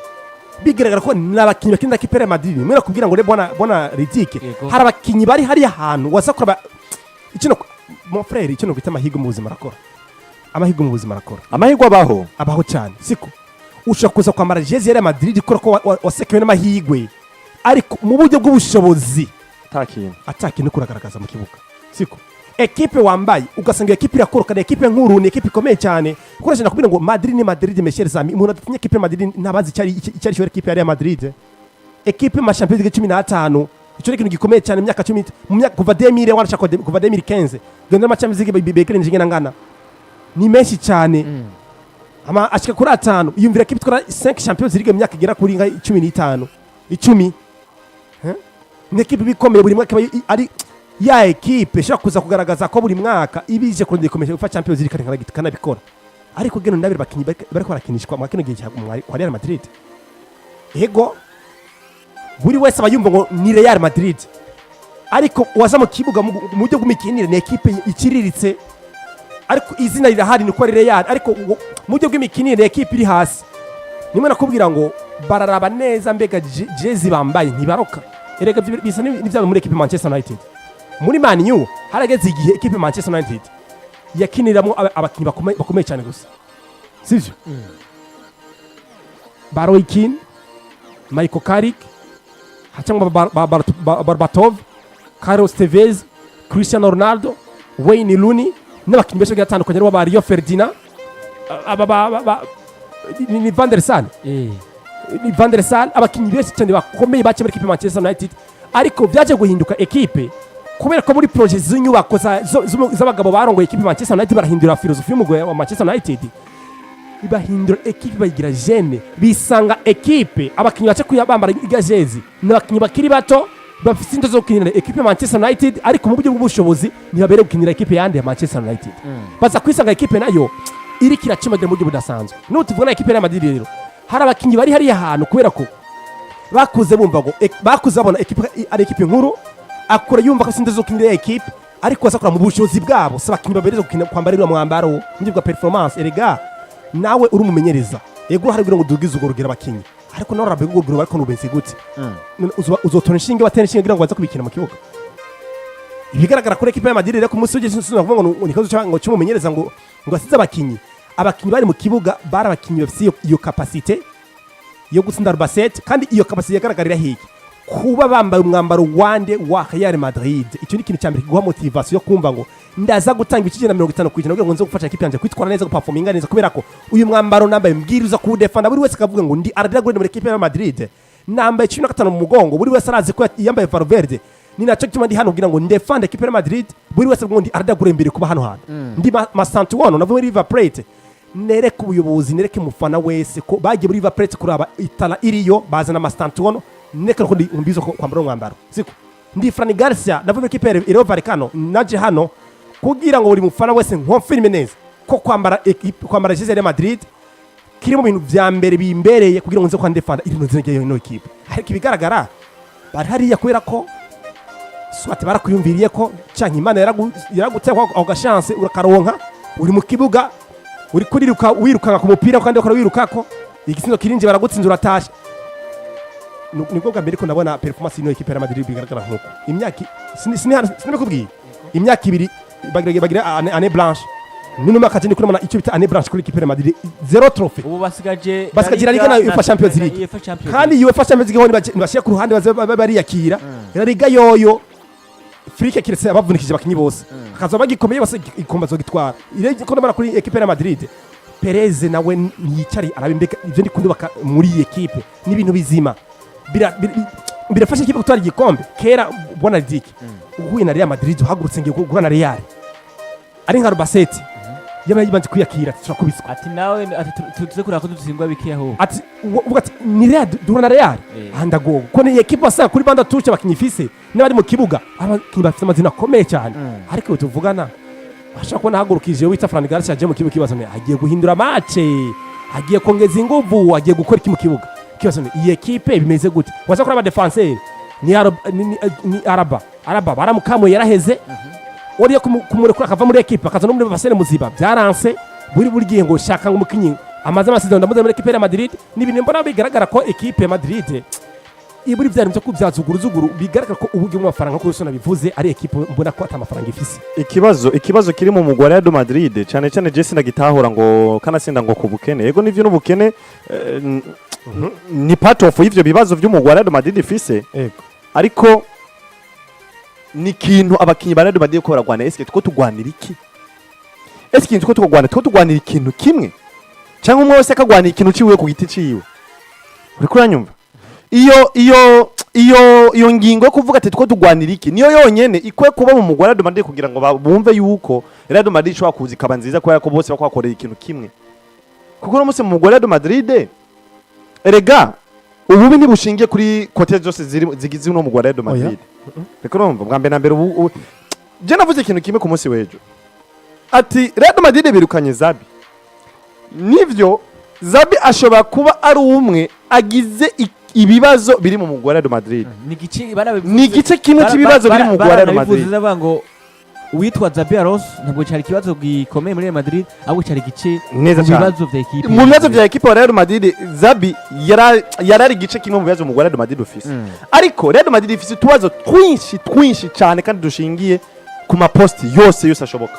Speaker 1: bigaragara ko n'abakinnyi bakinira ekipe ya Madrid mwera kubwira ngo bona ridike hari abakinnyi bari hari ahantu wasakura ikino mon frère ikino bita amahigo mu buzima arakora. Amahigo mu buzima arakora. Amahigo abaho cyane siko ushaka kuza kwambara jezi ya Madrid kora ko wasekewe n'amahigwe ariko mu buryo bw'ubushobozi atakintu kuragaragaza mu kibuga siko ekipe wambaye ugasanga ekipe irakoroka na ekipe nkuru ni ekipe ikomeye cyane ukoresha kubwira ngo Madrid ni Madrid messieurs amis umuntu atinya ekipe Madrid ntabazi cyari cyo ekipe ya Madrid ekipe ma Champions League 15 icyo kintu gikomeye cyane imyaka 10 mu myaka kuva 2000 wanashaka kuva 2015 genda ma Champions League bekere njye ngana ni menshi cyane ama ashika kuri 5 yumvira ekipe twara 5 Champions League mu myaka igera kuri 15 10 ni ekipe bikomeye buri mwaka ari ya ekipe shaka kuza kugaragaza ko buri mwaka ibije kurondera ikomeye ufa Champions League kana bikora ariko geno ndabira bakinyi bari ko barakinishwa mu kino gihe cya Real Madrid ego buri wese abayumva ngo ni Real Madrid ariko waza mu kibuga mu buryo bw'imikinire ni ekipe ikiriritse ariko izina rirahari ni ko Real ariko mu buryo bw'imikinire ni ekipe iri hasi nimwe nakubwira ngo bararaba neza mbega jezi bambaye ntibaroka erega bisa n'ibyabe muri ekipe Manchester United muri Man U harageze igihe ekipe Manchester United yakiniramo abakinnyi bakomeye cyane gusa sivyo Roy Keane, Michael Carrick, hacangwa Barbatov, Carlos Tevez, Cristiano Ronaldo, Wayne Rooney n'abakinnyi benshi gatandukanye bo ba Rio Ferdinand ni Van der Sar ni Van der Sar abakinnyi benshi cyane bakomeye bace muri ekipe Manchester United ariko byaje guhinduka ekipe kubera ko muri projet z'inyubako z'abagabo barongoye ekipe Manchester United barahindura filosofi y'umugwe wa Manchester United ibahindura ekipe bayigira jeune bisanga ekipe abakinnyi bace kuyabambara igajezi n'abakinnyi bakiri bato bafite into zo gukinira ekipe Manchester United ariko mu buryo bw'ubushobozi ntibabere gukinira ekipe yandi ya Manchester United baza kwisanga ekipe nayo iri kiracimagira mu buryo budasanzwe n'utuvuna ekipe ya Madrid rero hari abakinnyi bari hari ahantu kubera ko bakuze bumva ngo bakuze babona ekipe ari ekipe nkuru akora yumva ko sinze zo gukinira ekipe ariko basakora mu bushobozi bwabo saba abakinnyi babereza kwambarira mwambaro mu bwa performance erega nawe uri umumenyereza yego hari ngo dugize ugo rugira abakinnyi ariko nawe rabe ugo rugira ariko nubense gute uzotona inshinge batera inshinge kugira ngo baza kubikina mu kibuga ibigaragara kuri ekipe ya Madrid rero ku munsi w'igisi kuvuga ngo nikazo cyangwa cy'umumenyereza ngo asize abakinnyi bari mu kibuga bari abakinnyi bafite iyo capacité yo gutsinda Albacete kandi iyo capacité yagaragarira hiki kuba bambaye umwambaro wande wa Real Madrid icyo ni kintu cyambere guha motivation yo kumva ngo ndaza gutanga ikigena 50% kugira ngo nze gufasha ekipe yanjye kwitwara neza guperforminga neza kubera ko uyu mwambaro nambaye mbwiriza ku defenda buri wese kavuga ngo ndi Arda Güler muri ekipe ya Madrid nambaye 15 mu mugongo buri wese arazi ko yambaye Valverde ni nacyo cyuma ndi hano kugira ngo ndefanda ekipe ya Madrid buri wese ngo ndi Arda Güler mbere kuba hano hantu ndi Masantuono navuye River Plate nereke ubuyobozi nereke mufana wese ko bagiye muri River Plate kuraba itala iriyo bazana Masantuono neka ko umbizo kwambara umwambaro siko ndi Fran Garcia navuye ekipe ya Rayo Vallecano naje hano kugira ngo buri mufana wese nkomfirime neza ko kwambara jezi ya Madrid kirimo ibintu vya mbere bimbereye kugira ngo nze kwa ndefanda iri nozenge yo ekipe ariko ibigaragara bari hariya kubera ko swati barakuyumviriye ko canke Imana yaraguteka aho gashance urakaronka uri mu kibuga uri kuriruka wirukanga ku mupira kandi ukora wirukako igisindo kirinje baragutsinze uratasha nibwo bwa mbere ko ndabona performance ino ekipe ya Madrid bigaragara nkuko imyaka sinabikubwiye imyaka ibiri bagira année blanche nuno makati nikuri mana icyo bita année blanche kuri ekipe ya Madrid zero trophy
Speaker 2: ubu basigaje
Speaker 1: liga na UEFA Champions League kandi UEFA Champions League ho bashye ku ruhande bari yakira liga yoyo Frike kiretse abavunikije abakinyi bose akaza bagikomeye bose ikomba zo gitwara ire ko ndabona kuri ekipe ya Madrid Perez nawe ntiyicari arabimbeka ivyo ndi kundubaka muri ekipe n'ibintu bizima birafasha ikipe gutwara igikombe kera bona diki uhuye na Real Madrid uhagurutse ngiye kugura na Real ari nka Albacete yabanje kuyakira turakubiswa
Speaker 2: ati nawe tuze kurako dutsindwa bikiyaho
Speaker 1: ati uvuga ati ni Real duhura na Real handago ko ni ekipe basa kuri banda tuce bakinyifise n'abari mu kibuga abakinyi bafite amazina akomeye cyane ariko tuvugana ashaka ko nahagurukije wita Fran Garcia aje mu kibuga kibazo agiye guhindura match agiye kongeza inguvu agiye gukora iki mu kibuga kibazo ni iyi ekipe bimeze gute waza kuri aba defenseur ni araba baramukamuye yaraheze uriye kumurekura akava muri ekipe akaza no muri basene muziba byaranse buri gihe ngo shaka ngo umukinyi amaze amasezerano ndamuze muri ekipe ya Madrid n'ibintu mbona bigaragara ko ekipe ya Madrid iburi byari byo kubyazuguruzuguru bigaragara ko ubugi mu mafaranga ko yosona bivuze ari ekipe mbona ko atamafaranga ifise
Speaker 3: ikibazo kiri mu mugwa Real Madrid cyane cyane Jesse nagitahura ngo kanasinda ngo kubukene yego nivyo n'ubukene ni part of ivyo bibazo by'umugwa Real Madrid ifise ariko ni kintu abakinyi ba Real Madrid ko baragwana eske two tugwanira iki eske two tugwanira ikintu kimwe cyangwa umwe wese akagwanira ikintu ciwe ku giti ciwe uri kuranyumva iyo ngingo yo kuvuga ati two tugwanira iki niyo yonyene ikwe kuba mu mugwa Real Madrid kugira ngo bumve yuko Real Madrid ishobora kuza ikaba nziza kubera ko bose bakwakorera ikintu kimwe kuko no musi mu mugwa Real Madrid erega ububi ntibushingiye kuri kote zose zigize no mugwa Real Madrid reka urumva bwa mbere ubu je navuze ikintu kimwe ku munsi wejo ati Real Madrid birukanye Zabi nivyo Zabi ashobora kuba ari umwe agize ibibazo biri mu mugwa Real Madrid ni igice kimwe cy'ibibazo biri mu mugwa Real Madrid
Speaker 2: ngo witwa Zabi Alonso ntabwo cyari ikibazo gikomeye muri Real Madrid ahubwo cyari igice
Speaker 3: mu bibazo
Speaker 2: vya equipe
Speaker 3: mu bibazo vya equipe Real Madrid Zabi yarari igice kimwe mu bibazo mu mugwa Real Madrid ufise ariko Real Madrid ifise tubazo twinshi cyane kandi dushingiye ku maposti yose ashoboka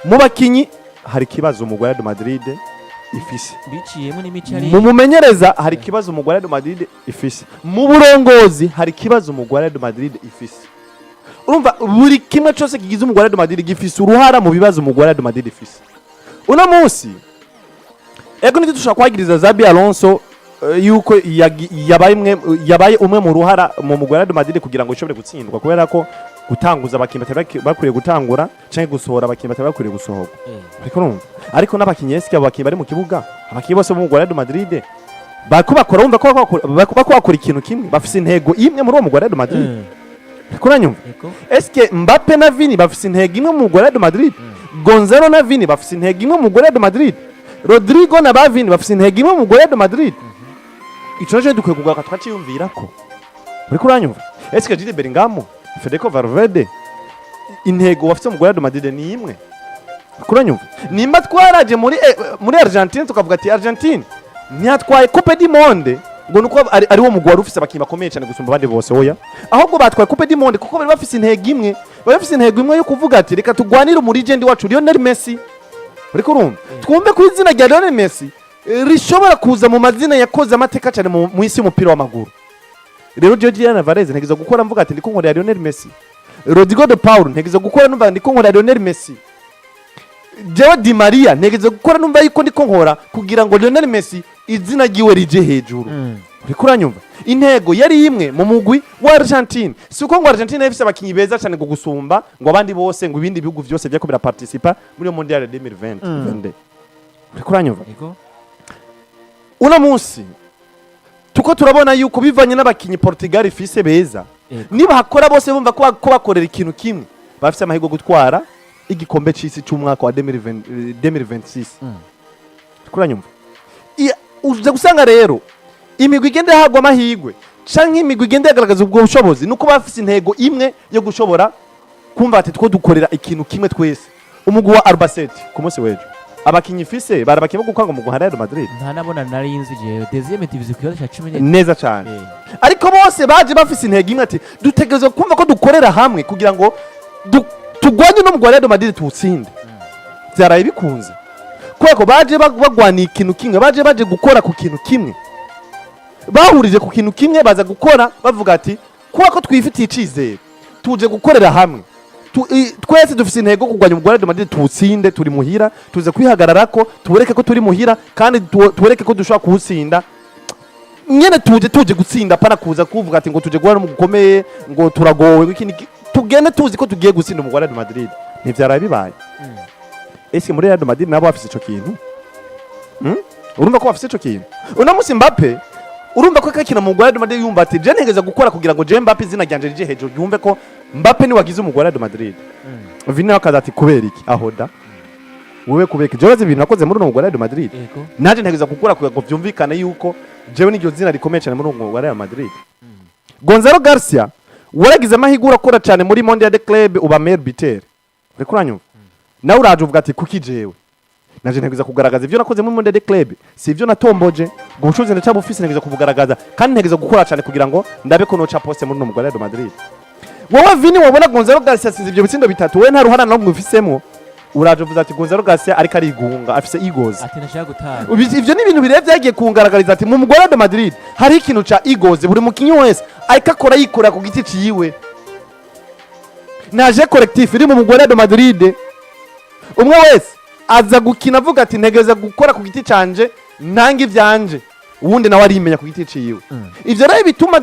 Speaker 3: mu bakinyi hari kibazo mu mugwa Real Madrid ifise
Speaker 2: biciyemo n'imicari
Speaker 3: mu mumenyereza hari kibazo mu Real Madrid ifise mu burongozi hari kibazo mu Real Madrid ifise urumva buri kimwe cyose kigize mu Real Madrid gifise uruhara mu bibazo mu Real Madrid ifise una munsi ego niti dushaka kwagiriza Zabi Alonso yuko yabaye umwe mu ruhara mu Real Madrid kugira ngo ishobore gutsindwa kubera ko gutanguza abakinyi bakuriye gutangura canke gusohora abakinyi bakuriye gusohoka ariko n'abakinyi eske abakinyi bari mu kibuga abakinyi bose mu Real Madrid bakubakora wumva ko bakora ikintu kimwe bafise intego imwe muri uwo Real Madrid kuranyumva eske Mbappe na Vini bafise intego imwe mu Real Madrid Gonzalo na Vini bafise intego imwe mu Real Madrid Rodrigo na Vini bafise intego imwe mu Real Madrid ico naco dukwiye kugaruka twaciyumvirako uri kuranyumva eske Jude Bellingham Federico Valverde intego bafite mu Real Madrid ni imwe kuranyumva nimba twaraje muri Argentine tukavuga ati Argentine ntiyatwaye Coupe du Monde ngo nuko ari wo mugwa rufise abakinyi bakomeye cyane gusumba abandi bose oya ahubwo batwaye Coupe du Monde kuko bari bafise intego imwe yo kuvuga ati reka tugwanire umuregend wacu Lionel Messi uri kurumva twumve ku izina rya Lionel Messi rishobora kuza mu mazina yakoze amateka cyane mu isi y'umupira w'amaguru rero Jorge Alvarez ntegiza gukora mvuga ati ndiko nkorera Lionel Messi Rodrigo de Paul ntegiza gukora numva ndiko nkorera Lionel Messi Jewe Di Maria ntegiza gukora numva yuko ndiko nkora kugira ngo Lionel Messi izina giwe rije hejuru uriko uranyumva intego yari imwe mu mugwi wa Argentine siko ngo Argentine ifise abakinyi beza cyane gusumba ngo abandi bose ngo ibindi bihugu byose byako bira participa muri Mondial 2020 uriko uranyumva una munsi tuko turabona yuko bivanye n'abakinyi Portugal ifise beza niba hakora bose bumva ko bakorera ikintu kimwe bafise amahigo gutwara igikombe cy'isi cy'umwaka wa 2026 kuranyumva uze gusanga rero imigwi igende hagwa amahigwe canke imigwi igende yagaragaza ubwo bushobozi nuko bafise intego imwe yo gushobora kumva ati two dukorera ikintu kimwe twese umugwi wa Albacete ku munsi wejo abakinyi fise barabakiye gukanga mu Real Madrid
Speaker 2: nta nabona narinzi je deuxième division ku kibazo cya 10
Speaker 3: neza cyane ariko bose baje bafise intego imwe ati dutegerezwa kumva ko dukorera hamwe kugira ngo tugwanye no mu Real Madrid tutsinde byaraye bikunze kweko baje bagwaniye ikintu kimwe baje gukora ku kintu kimwe bahurije ku kintu kimwe baza gukora bavuga ati kuba ko twifitiye icizere tuje gukorera hamwe twese dufise intego kugwanya mu Real Madrid tutsinde turi muhira tuze kwihagararako tubereke ko turi muhira kandi tubereke ko dushobora kuwutsinda nyene tuje gutsinda para kuza kuvuga ati ngo tuje guhara mu gukomeye ngo turagowe tugende tuzi ko tugiye gutsinda mu Real Madrid ntivyaraye bibaye ese muri Real Madrid nabo bafise ico kintu urumva ko bafise ico kintu una musi Mbappe urumva ko kakina mu Real Madrid yumva ati je ntegeza gukora kugira ngo je Mbappe izina ryanje rije hejuru yumve ko Mbappe ni wagize mu Real Madrid Vini akaza ati kubera iki ahoda wewe kubeka je bazi ibintu nakoze muri no Real Madrid naje ntegeza gukora kugira ngo vyumvikane yuko jewe niryo zina rikomeye cyane muri uwo wa Real Madrid. Gonzalo Garcia waragize amahigura akora cyane muri Mondial de Club uba meilleur buteur. Reko uranyumva? Nawe uraje uvuga ati kuki jewe naje ntegeza kugaragaza ivyo nakoze muri Mondial de Club si ivyo natomboje gushuze ndaca bufise ntegeza kubugaragaza kandi ntegeza gukora cyane kugira ngo ndabe ko noca poste muri no Real Madrid. Wowe Vini wabona Gonzalo Garcia sinzi ivyo bitsindo bitatu we nta ruhara no mwifisemo uraje uvuza ati Gonzalo Garcia ariko arigunga afise egos
Speaker 2: ati nashaka gutanga
Speaker 3: ivyo ni ibintu birevye yagiye kungaragariza ati mu Real Madrid hari ikintu ca egos buri mukinyi wese ariko akora yikora ku giti ciwe naje collectif iri mu Real Madrid umwe wese aza gukina avuga ati ntegeza gukora ku giti canje nange ivyanje uwundi nawe arimenya ku giti ciwe ivyo rero bituma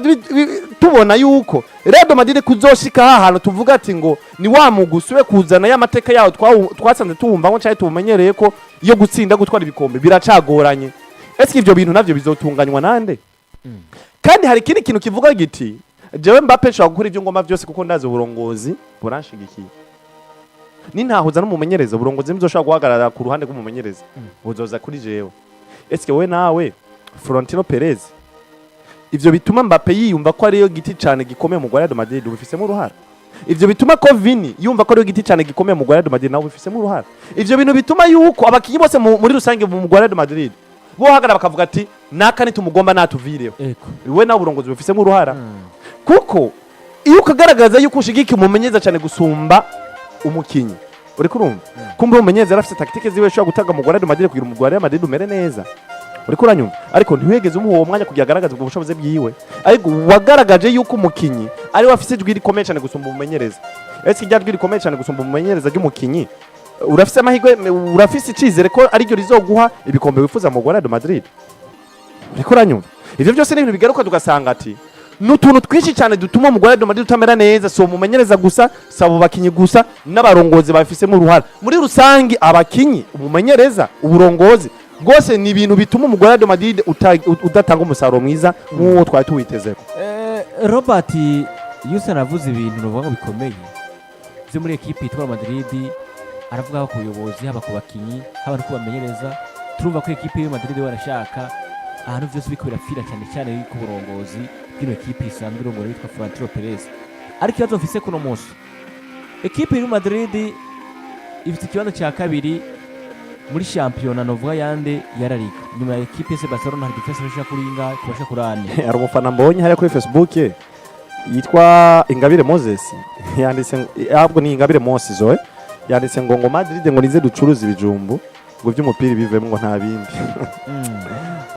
Speaker 3: tubona yuko Real Madrid kuzoshika ahantu tuvuga ati ngo ni wa mugusuwe kuzana y'amateka yawo twasanze tuwumva ngo cyaje tumenyereye ko iyo gutsinda gutwara ibikombe biracagoranye ese ivyo bintu navyo bizotunganywa nande kandi hari ikindi kintu kivuga giti jewe Mbappe nshobora gukora ivyo ngoma vyose kuko ndazi uburongozi buranshigikiye ni ntahuza n'umumenyereza uburongozi mzoshobora guhagarara ku ruhande rw'umumenyereza buzoza kuri jewe ese we nawe Florentino Perez ivyo bituma Mbappe yiyumva ko ariyo giti cyane gikomeye mu Real Madrid ubifisemo uruhara ivyo bituma ko Vini yumva ko ariyo giti cyane gikomeye mu Real Madrid nawe ubifisemo uruhara ivyo bintu bituma yuko abakinyi bose muri rusange mu Real Madrid bo hagara bakavuga ati nakane tumugomba natuvireho we nawe uburongozi bufisemo uruhara kuko iyo ukagaragaza yuko ushigikiye umumenyereza cyane gusumba umukinyi uri kurumva kumbe umumenyereza arafite tactique ziwe shobora gutanga mu Real Madrid kugira mu Real Madrid umere neza uri kuranyumva ariko ntiwegeze umuho uwo mwanya kugira agaragaza ubwo bushobozi bwiwe ariko wagaragaje yuko umukinyi ari wafise ijwi rikomeye cyane gusumba umumenyereza ese kijya ijwi rikomeye cyane gusumba umumenyereza ry'umukinyi urafise amahirwe urafise icizere ko ari ryo rizoguha ibikombe wifuza mu Real Madrid uri kuranyumva ivyo byose ni ibintu bigaruka tugasanga ati n'utuntu twinshi cyane dutuma mu Real Madrid utamera neza so umumenyereza gusa sabo bakinyi gusa n'abarongozi bafisemo uruhara muri rusangi abakinyi umumenyereza uburongozi bwose ni ibintu bituma mu Real Madrid udatanga umusaruro mwiza nk'uwo twari tuwitezeko.
Speaker 2: Robert Yusa navuze ibintu nuvuga ngo bikomeye byo muri equipe yitwa Madrid aravuga ko ubuyobozi haba ku bakinyi haba no kubamenyereza turumva ko equipe ya Madrid barashaka ahantu byose biko birapfira cyane cyane ku burongozi bw'ino equipe isanzwe irongora yitwa Florentino Perez ariko ikibazo mfise kuno munsi equipe ya Madrid ifite ikibanza cya kabiri muri shampiyona novuga yande yararika nyuma ya equipe ya Barcelona hari defense bashaka kuringa kubasha kurane
Speaker 3: ari umufana mbonye hari kuri Facebook yitwa Ingabire Moses yanditse ahubwo ni Ingabire Moses zoe yanditse ngo Madrid ngo nize ducuruza ibijumbu ngo by'umupira bivemo ngo nta bindi